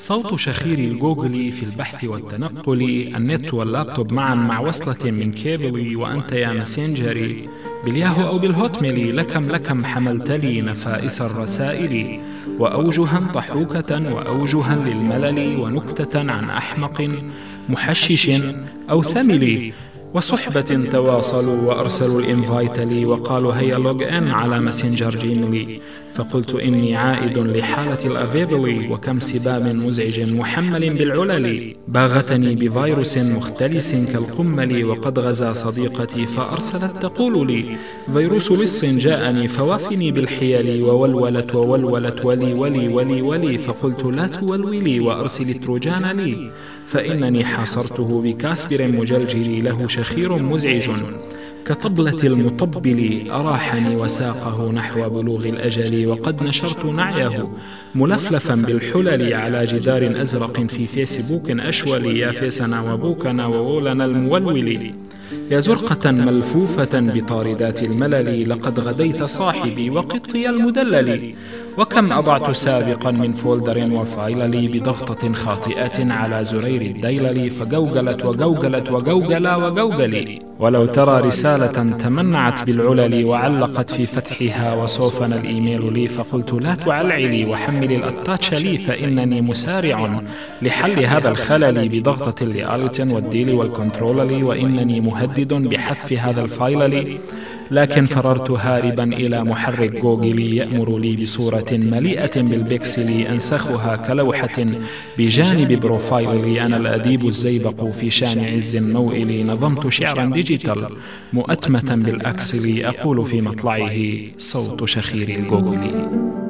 صوت شخير الجوجل في البحث والتنقل، النت واللابتوب معا مع وصلة من كيبلي، وأنت يا ماسنجري بالياهو أو بالهوتميل، لكم حملت لي نفائس الرسائل، وأوجها ضحوكة وأوجها للملل، ونكتة عن أحمق محشش أو ثمل، وصحبة تواصلوا وأرسلوا الإنفايت لي، وقالوا هيا لوج إن على ماسنجر جيميلي، فقلت إني عائد لحالة الأفيبلي، وكم سباب مزعج محمل بالعلل، باغتني بفيروس مختلس كالقمل، وقد غزا صديقتي فأرسلت تقول لي فيروس لص جاءني فوافني بالحيل، وولولت ولي ولي ولي ولي، فقلت لا تولولي وأرسل التروجان لي، فإنني حاصرته بكاسبر مجلجل، له شخير مزعج كطبلة المطبل، أراحني وساقه نحو بلوغ الأجل، وقد نشرت نعيه ملفلفا بالحلل على جدار أزرق في فيسبوك أشول، يا فيسنا وبوكنا وولنا المولول، يا زرقة ملفوفة بطاردات الملل، لقد غديت صاحبي وقطي المدلل، وكم أضعت سابقا من فولدر وفايللي بضغطة خاطئة على زرير الديلل، فجوجلت وجوجلت وجوجلا وجوجلي، ولو ترى رسالة تمنعت بالعلل وعلقت في فتحها وصوفنا الإيميل لي، فقلت لا تعلعلي وحمل الأتاتش لي، فإنني مسارع لحل هذا الخلل بضغطة الإالت والديل والكنترول لي، وإنني مهدد بحذف هذا الفايل لي، لكن فررت هاربا إلى محرك جوجل يأمر لي بصورة مليئة بالبكسل أنسخها كلوحة بجانب بروفايلي، أنا الأديب الزيبق في شان عز الموئل، نظمت شعرا ديجيتال مؤتمة بالأكسل، أقول في مطلعه صوت شخير الجوجل.